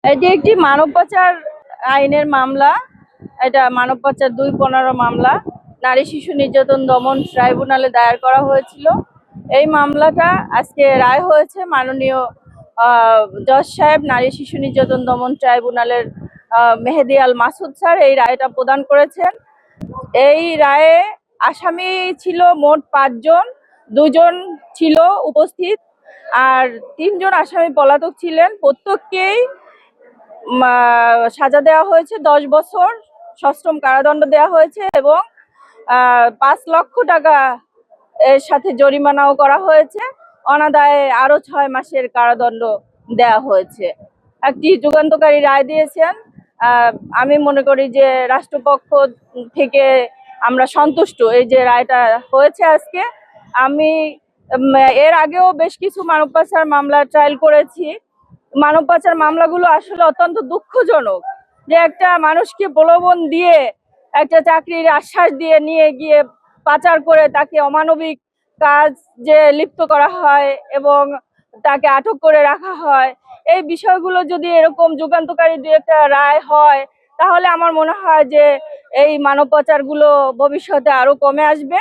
এটি একটি মানব পাচার আইনের মামলা। এটা মানব পাচার ২-১৫ মামলা নারী শিশু নির্যাতন দমন ট্রাইব্যুনালে দায়ের করা হয়েছিল। এই মামলাটা আজকে রায় হয়েছে। মাননীয় জজ সাহেব নারী শিশু নির্যাতন দমন ট্রাইব্যুনালের মেহেদি আল মাসুদ স্যার এই রায়টা প্রদান করেছেন। এই রায়ে আসামি ছিল মোট ৫ জন, ২ জন ছিল উপস্থিত আর ৩ জন আসামি পলাতক ছিলেন। প্রত্যেককেই সাজা দেওয়া হয়েছে ১০ বছর সশ্রম কারাদণ্ড দেওয়া হয়েছে এবং ৫ লক্ষ টাকা এর সাথে জরিমানাও করা হয়েছে। অনাদায়ে আরো ৬ মাসের কারাদণ্ড দেওয়া হয়েছে। একটি যুগান্তকারী রায় দিয়েছেন। আমি মনে করি যে রাষ্ট্রপক্ষ থেকে আমরা সন্তুষ্ট এই যে রায়টা হয়েছে আজকে। আমি এর আগেও বেশ কিছু মানব পাচার মামলা ট্রায়াল করেছি। মানব পাচার মামলাগুলো আসলে অত্যন্ত দুঃখজনক যে একটা মানুষকে প্রলোভন দিয়ে একটা চাকরির আশ্বাস দিয়ে নিয়ে গিয়ে পাচার করে তাকে অমানবিক কাজ যে লিপ্ত করা হয় এবং তাকে আটক করে রাখা হয়। এই বিষয়গুলো যদি এরকম যুগান্তকারী দু একটা রায় হয় তাহলে আমার মনে হয় যে এই মানব পাচারগুলো ভবিষ্যতে আরো কমে আসবে।